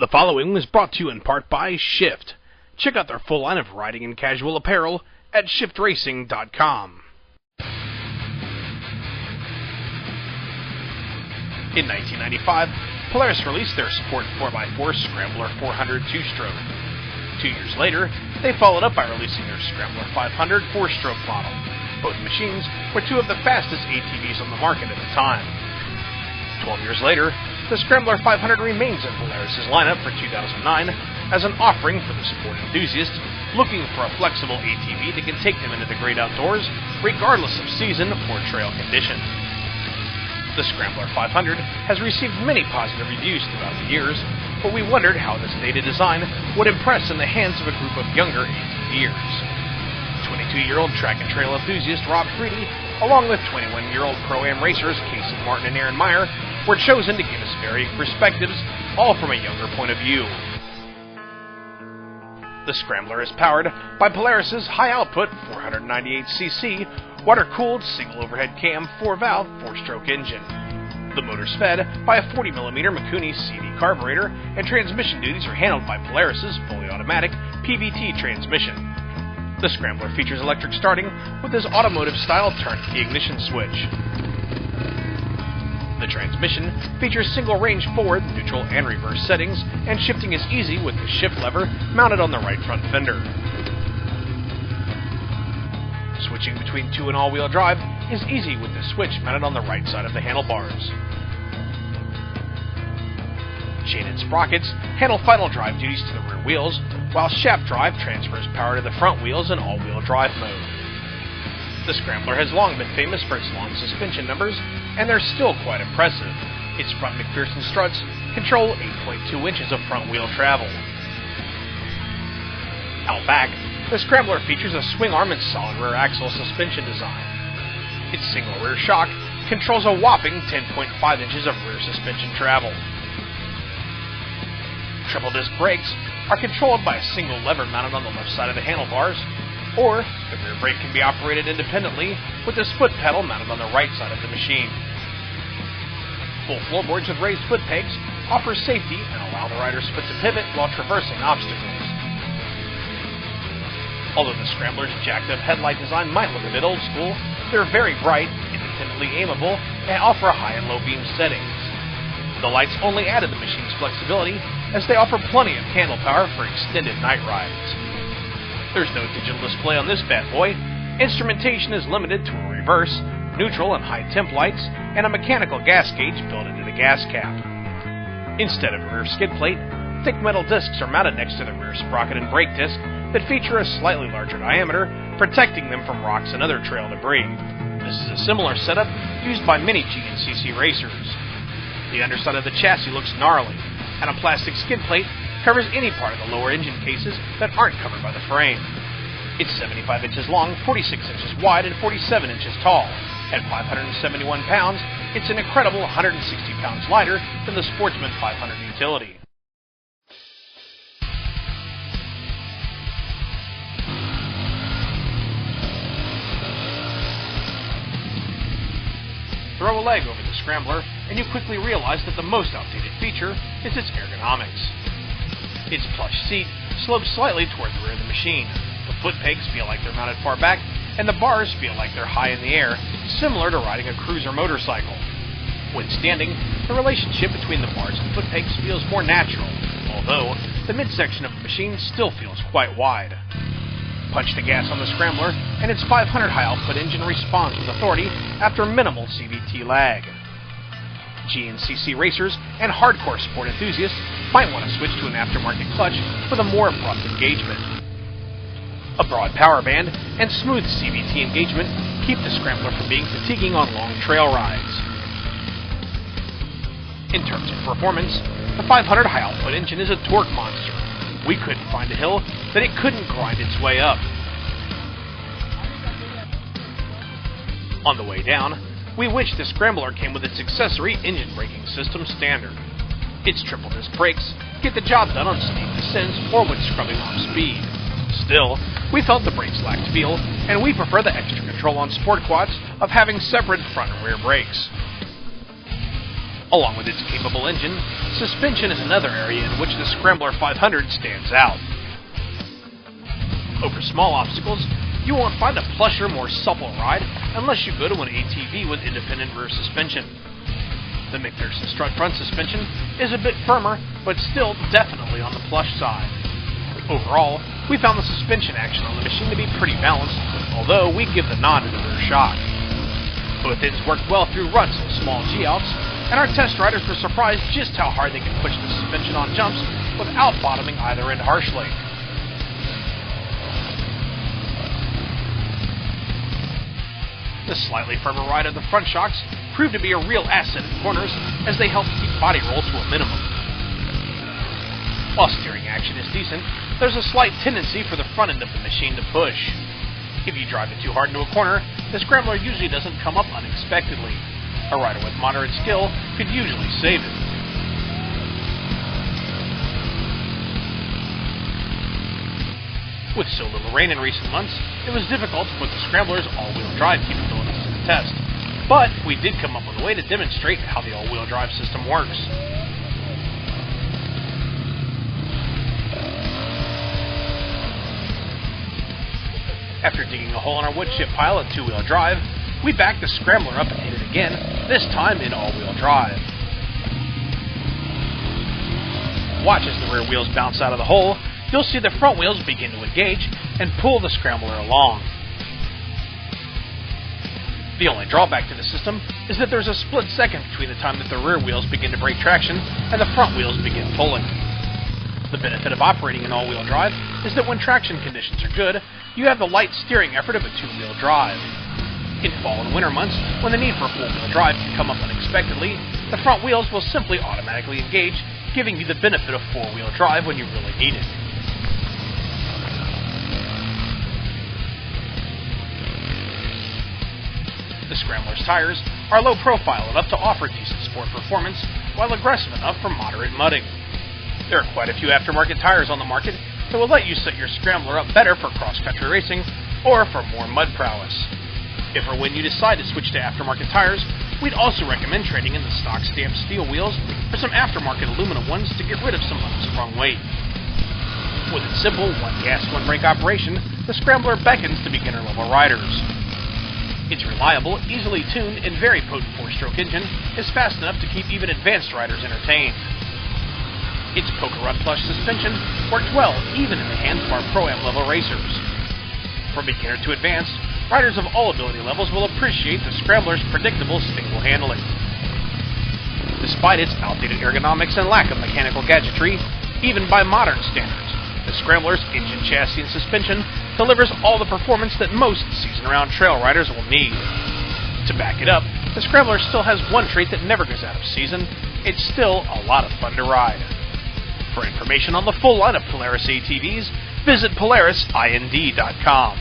The following was brought to you in part by Shift. Check out their full line of riding and casual apparel at shiftracing.com. In 1995, Polaris released their Sport 4x4 Scrambler 400 two-stroke. 2 years later, they followed up by releasing their Scrambler 500 four-stroke model. Both machines were two of the fastest ATVs on the market at the time. 12 years later, the Scrambler 500 remains in Polaris' lineup for 2009 as an offering for the sport enthusiast looking for a flexible ATV that can take them into the great outdoors regardless of season or trail condition. The Scrambler 500 has received many positive reviews throughout the years, but we wondered how this dated design would impress in the hands of a group of younger ATVers. 22-year-old track and trail enthusiast Rob Freedy, along with 21-year-old Pro-Am racers Casey Martin and Aaron Meyer, were chosen to give us varying perspectives, all from a younger point of view. The Scrambler is powered by Polaris' high-output 498cc, water-cooled, single-overhead cam, 4-valve, 4-stroke engine. The motor's fed by a 40mm Mikuni CD carburetor, and transmission duties are handled by Polaris' fully automatic PVT transmission. The Scrambler features electric starting with his automotive-style turnkey ignition switch. The transmission features single-range forward, neutral, and reverse settings, and shifting is easy with the shift lever mounted on the right front fender. Switching between two and all-wheel drive is easy with the switch mounted on the right side of the handlebars. Chain and sprockets handle final drive duties to the rear wheels, while shaft drive transfers power to the front wheels in all-wheel drive mode. The Scrambler has long been famous for its long suspension numbers, and they're still quite impressive. Its front McPherson struts control 8.2 inches of front wheel travel. Out back, the Scrambler features a swing arm and solid rear axle suspension design. Its single rear shock controls a whopping 10.5 inches of rear suspension travel. Triple disc brakes are controlled by a single lever mounted on the left side of the handlebars, or the rear brake can be operated independently with the split pedal mounted on the right side of the machine. Full floorboards with raised foot pegs offer safety and allow the rider's foot to pivot while traversing obstacles. Although the Scrambler's jacked-up headlight design might look a bit old school, they're very bright, independently aimable, and offer high and low beam settings. The lights only add to the machine's flexibility, as they offer plenty of candle power for extended night rides. There's no digital display on this bad boy. Instrumentation is limited to a reverse, neutral, and high temp lights, and a mechanical gas gauge built into the gas cap. Instead of a rear skid plate, thick metal discs are mounted next to the rear sprocket and brake disc that feature a slightly larger diameter, protecting them from rocks and other trail debris. This is a similar setup used by many GNCC racers. The underside of the chassis looks gnarly, and a plastic skid plate covers any part of the lower engine cases that aren't covered by the frame. It's 75 inches long, 46 inches wide, and 47 inches tall. At 571 pounds, it's an incredible 160 pounds lighter than the Sportsman 500 utility. Throw a leg over the Scrambler, and you quickly realize that the most outdated feature is its ergonomics. Its plush seat slopes slightly toward the rear of the machine. The foot pegs feel like they're mounted far back, and the bars feel like they're high in the air, similar to riding a cruiser motorcycle. When standing, the relationship between the bars and foot pegs feels more natural, although the midsection of the machine still feels quite wide. Punch the gas on the Scrambler, and its 500 high-output engine responds with authority after minimal CVT lag. GNCC racers and hardcore sport enthusiasts might want to switch to an aftermarket clutch with a more abrupt engagement. A broad power band and smooth Cvt engagement keep the Scrambler from being fatiguing on long trail rides. In terms of performance, the 500 high-output engine is a torque monster. We couldn't find a hill that it couldn't grind its way up. On the way down, we wish the Scrambler came with its accessory engine braking system standard. Its triple disc brakes get the job done on steep descents or when scrubbing off speed. Still, we felt the brakes lacked feel, and we prefer the extra control on sport quads of having separate front and rear brakes. Along with its capable engine, suspension is another area in which the Scrambler 500 stands out. Over small obstacles, you won't find a plusher, more supple ride unless you go to an ATV with independent rear suspension. The McPherson strut front suspension is a bit firmer, but still definitely on the plush side. Overall, we found the suspension action on the machine to be pretty balanced, although we give the nod to the rear shock. Both ends worked well through ruts and small G-outs, and our test riders were surprised just how hard they could push the suspension on jumps without bottoming either end harshly. The slightly firmer ride of the front shocks proved to be a real asset in corners, as they help keep body roll to a minimum. While steering action is decent, there's a slight tendency for the front end of the machine to push. If you drive it too hard into a corner, the Scrambler usually doesn't come up unexpectedly. A rider with moderate skill could usually save it. With so little rain in recent months, it was difficult to put the Scrambler's all-wheel drive capabilities to the test, but we did come up with a way to demonstrate how the all-wheel drive system works. After digging a hole in our wood chip pile at two-wheel drive, we backed the Scrambler up and hit it again, this time in all-wheel drive. Watch as the rear wheels bounce out of the hole. You'll see the front wheels begin to engage and pull the Scrambler along. The only drawback to the system is that there's a split second between the time that the rear wheels begin to break traction and the front wheels begin pulling. The benefit of operating in all-wheel drive is that when traction conditions are good, you have the light steering effort of a two-wheel drive. In fall and winter months, when the need for four-wheel drive can come up unexpectedly, the front wheels will simply automatically engage, giving you the benefit of four-wheel drive when you really need it. The Scrambler's tires are low profile enough to offer decent sport performance, while aggressive enough for moderate mudding. There are quite a few aftermarket tires on the market that will let you set your Scrambler up better for cross-country racing or for more mud prowess. If or when you decide to switch to aftermarket tires, we'd also recommend trading in the stock stamped steel wheels for some aftermarket aluminum ones to get rid of some unsprung weight. With its simple one gas, one brake operation, the Scrambler beckons to beginner-level riders. Its reliable, easily tuned, and very potent four-stroke engine is fast enough to keep even advanced riders entertained. Its poker rut plush suspension worked well even in the hands of our pro-am level racers. From beginner to advanced, riders of all ability levels will appreciate the Scrambler's predictable, stable handling. Despite its outdated ergonomics and lack of mechanical gadgetry, even by modern standards, the Scrambler's engine, chassis, and suspension delivers all the performance that most season-round trail riders will need. To back it up, the Scrambler still has one trait that never goes out of season: it's still a lot of fun to ride. For information on the full line of Polaris ATVs, visit PolarisIND.com.